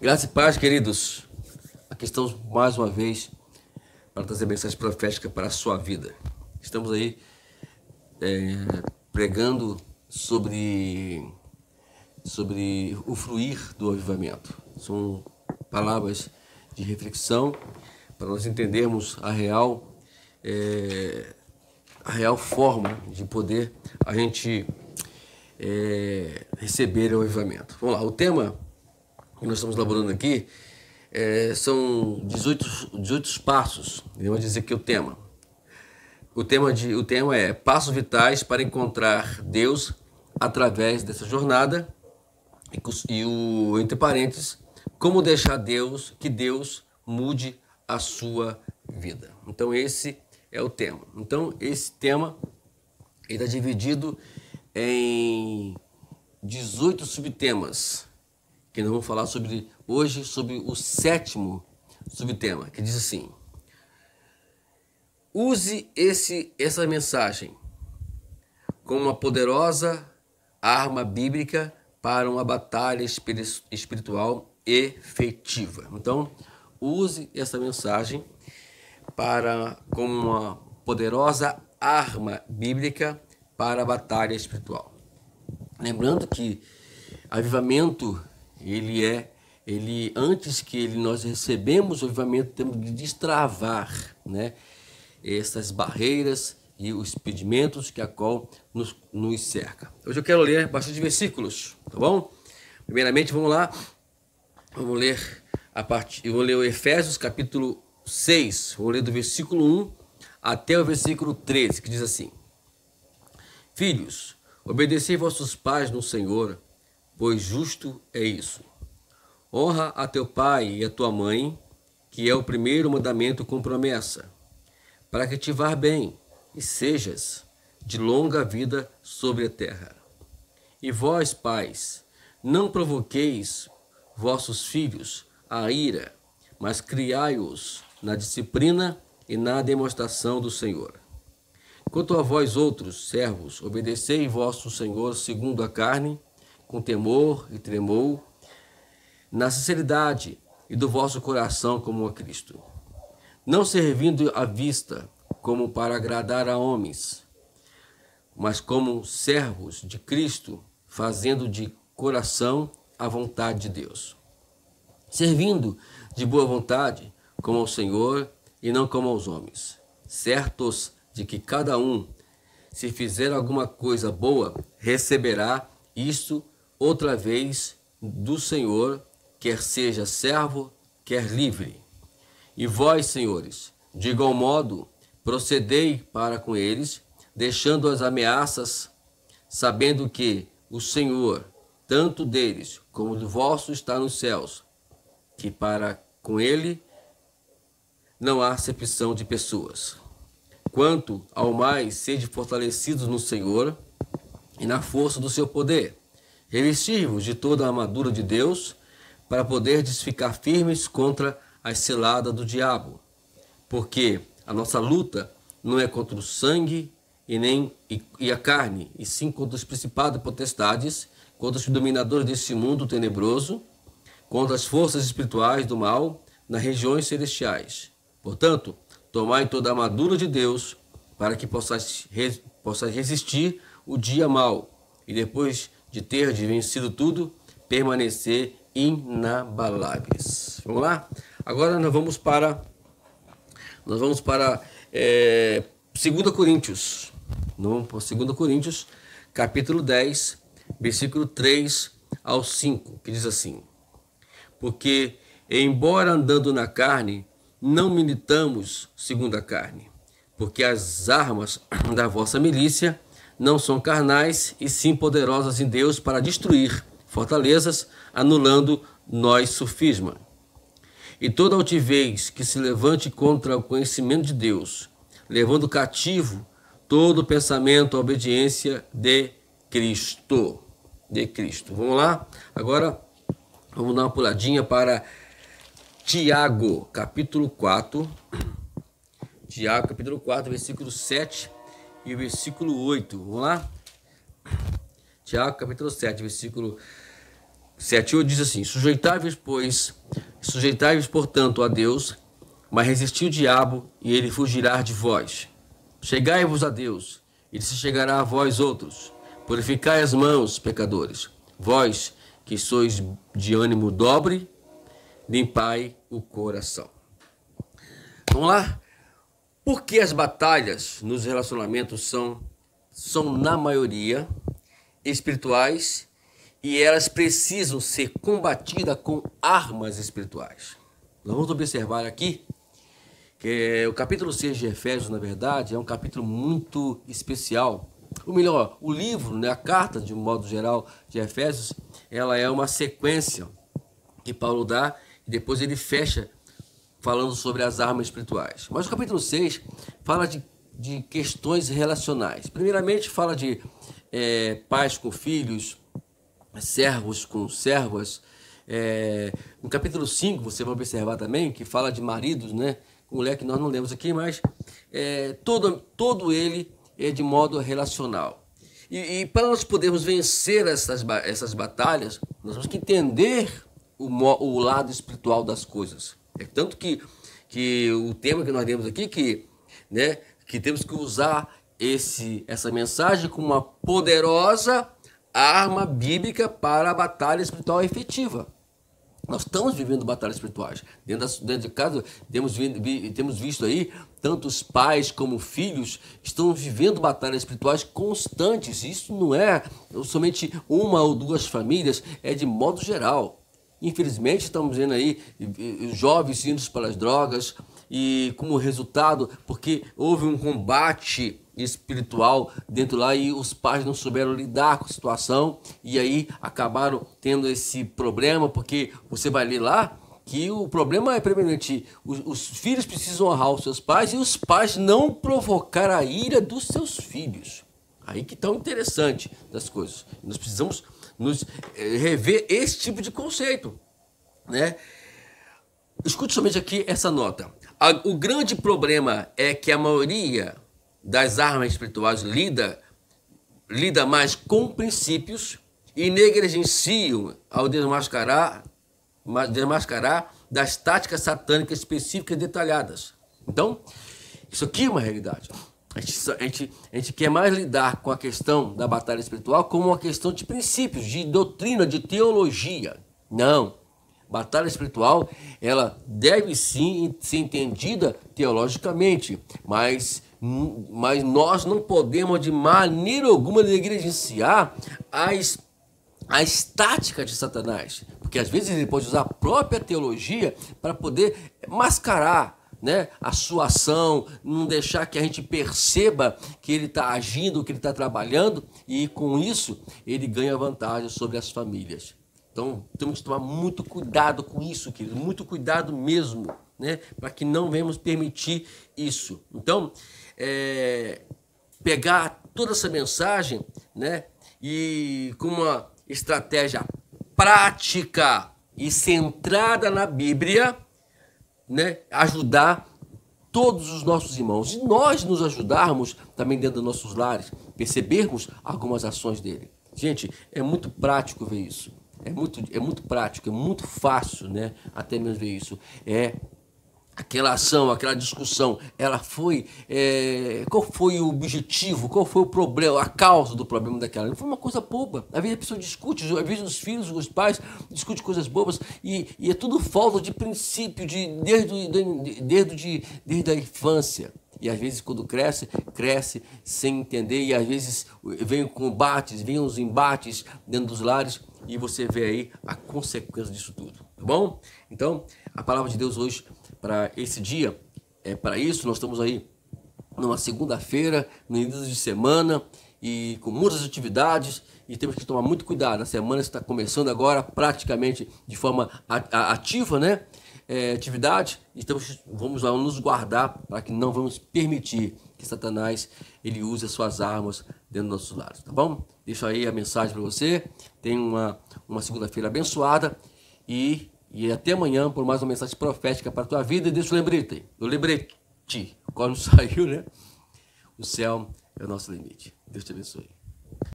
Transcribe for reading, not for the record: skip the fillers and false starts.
Graça e paz, queridos. Aqui estamos mais uma vez para trazer mensagem profética para a sua vida. Estamos aí pregando sobre o fluir do avivamento. São palavras de reflexão para nós entendermos a real forma de poder a gente receber o avivamento. Vamos lá, o tema que nós estamos elaborando aqui são 18 passos. Eu vou dizer aqui o tema. O tema é passos vitais para encontrar Deus através dessa jornada e entre parênteses, como deixar que Deus mude a sua vida. Então esse é o tema. Então esse tema está dividido em 18 subtemas, que nós vamos falar hoje sobre o 7º subtema, que diz assim: use essa mensagem como uma poderosa arma bíblica para uma batalha espiritual efetiva. Então, use essa mensagem como uma poderosa arma bíblica para a batalha espiritual. Lembrando que avivamento, antes que nós recebemos o avivamento, temos de destravar, né, essas barreiras e os impedimentos que a qual nos cerca. Hoje eu quero ler bastante versículos, tá bom? Primeiramente, vamos lá. Vamos ler eu vou ler o Efésios capítulo 6, vou ler do versículo 1 até o versículo 13, que diz assim: Filhos, obedecei vossos pais no Senhor, pois justo é isso. Honra a teu pai e a tua mãe, que é o primeiro mandamento com promessa, para que te vá bem e sejas de longa vida sobre a terra. E vós, pais, não provoqueis vossos filhos à ira, mas criai-os na disciplina e na demonstração do Senhor. Quanto a vós outros, servos, obedecei vosso Senhor segundo a carne, com temor e tremor, na sinceridade e do vosso coração como a Cristo, não servindo à vista como para agradar a homens, mas como servos de Cristo, fazendo de coração a vontade de Deus, servindo de boa vontade como ao Senhor e não como aos homens, certos de que cada um, se fizer alguma coisa boa, receberá isto outra vez do Senhor, quer seja servo, quer livre. E vós, senhores, de igual modo, procedei para com eles, deixando as ameaças, sabendo que o Senhor, tanto deles como do vosso, está nos céus, que para com ele não há acepção de pessoas. Quanto ao mais, sede fortalecidos no Senhor e na força do seu poder, revesti-vos de toda a armadura de Deus, para poderdes ficar firmes contra as ciladas do diabo. Porque a nossa luta não é contra o sangue e a carne, e sim contra os principados e potestades, contra os dominadores deste mundo tenebroso, contra as forças espirituais do mal nas regiões celestiais. Portanto, tomai toda a armadura de Deus, para que possais resistir o dia mau, e depois de ter vencido tudo, permanecer inabaláveis. Vamos lá? Agora nós vamos para 2 Coríntios. Vamos para 2 Coríntios, capítulo 10, versículo 3 ao 5, que diz assim: Porque, embora andando na carne, não militamos segundo a carne, porque as armas da vossa milícia não são carnais, e sim poderosas em Deus para destruir fortalezas, anulando nós sofisma. E toda altivez que se levante contra o conhecimento de Deus, levando cativo todo pensamento à obediência de Cristo. Vamos lá? Agora vamos dar uma puladinha para Tiago, capítulo 4. Tiago, capítulo 4, versículo 7 e o versículo 8. Vamos lá? Tiago, capítulo 7, versículo 7:8 diz assim: sujeitai-vos, portanto, a Deus, mas resisti o diabo, e ele fugirá de vós. Chegai-vos a Deus, e ele se chegará a vós outros. Purificai as mãos, pecadores. Vós, que sois de ânimo dobre, limpai o coração. Vamos lá? Por que as batalhas nos relacionamentos são na maioria espirituais e elas precisam ser combatidas com armas espirituais? Nós vamos observar aqui que o capítulo 6 de Efésios, na verdade, é um capítulo muito especial. Ou melhor, o livro, né, a carta, de um modo geral, de Efésios, ela é uma sequência que Paulo dá e depois ele fecha falando sobre as armas espirituais. Mas o capítulo 6 fala de questões relacionais. Primeiramente, fala de pais com filhos, servos com servas. No capítulo 5, você vai observar também que fala de maridos, né? Mulher que nós não lemos aqui, mas todo ele é de modo relacional. E para nós podermos vencer essas batalhas, nós temos que entender o lado espiritual das coisas. É tanto que o tema que nós temos aqui, que temos que usar essa mensagem como uma poderosa arma bíblica para a batalha espiritual efetiva. Nós estamos vivendo batalhas espirituais. Dentro de casa, temos visto aí, tanto os pais como filhos estão vivendo batalhas espirituais constantes. Isso não é somente uma ou duas famílias, é de modo geral. Infelizmente, estamos vendo aí jovens indo para as drogas e como resultado, porque houve um combate espiritual dentro lá e os pais não souberam lidar com a situação e aí acabaram tendo esse problema, porque você vai ler lá que o problema é primeiramente os filhos precisam honrar os seus pais e os pais não provocar a ira dos seus filhos. Aí que tão interessante das coisas. Nós precisamos nos rever esse tipo de conceito, né? Escute somente aqui essa nota. O grande problema é que a maioria das armas espirituais lida mais com princípios e negligenciam ao desmascarar das táticas satânicas específicas e detalhadas. Então, isso aqui é uma realidade. A gente quer mais lidar com a questão da batalha espiritual como uma questão de princípios, de doutrina, de teologia. Não. Batalha espiritual, ela deve sim ser entendida teologicamente, mas nós não podemos de maneira alguma negligenciar as táticas de Satanás, porque às vezes ele pode usar a própria teologia para poder mascarar, né, a sua ação, não deixar que a gente perceba que ele está agindo, que ele está trabalhando, e com isso ele ganha vantagem sobre as famílias. Então temos que tomar muito cuidado com isso, querido, muito cuidado mesmo, né, para que não venhamos permitir isso. Então, pegar toda essa mensagem, né, e com uma estratégia prática e centrada na Bíblia, né, ajudar todos os nossos irmãos. E nós nos ajudarmos também dentro dos nossos lares, percebermos algumas ações dele. Gente, é muito prático ver isso. É muito prático, é muito fácil, né, até mesmo ver isso. Aquela ação, aquela discussão, ela foi... qual foi o objetivo? Qual foi o problema, a causa do problema daquela? Não foi uma coisa boba. Às vezes a pessoa discute, às vezes os filhos, os pais discutem coisas bobas e é tudo falta de princípio, desde a infância. E às vezes quando cresce sem entender e às vezes vem combates, vem os embates dentro dos lares e você vê aí a consequência disso tudo, tá bom? Então, a palavra de Deus hoje para esse dia é para isso. Nós estamos aí numa segunda-feira, no início de semana e com muitas atividades e temos que tomar muito cuidado. A semana está começando agora praticamente de forma ativa, né? Atividade, e vamos lá nos guardar para que não vamos permitir que Satanás ele use as suas armas dentro dos nossos lares, tá bom? Deixo aí a mensagem para você. Tenha uma segunda-feira abençoada e até amanhã por mais uma mensagem profética para a tua vida. E deixa o lembrete, quando saiu, né? O céu é o nosso limite. Deus te abençoe.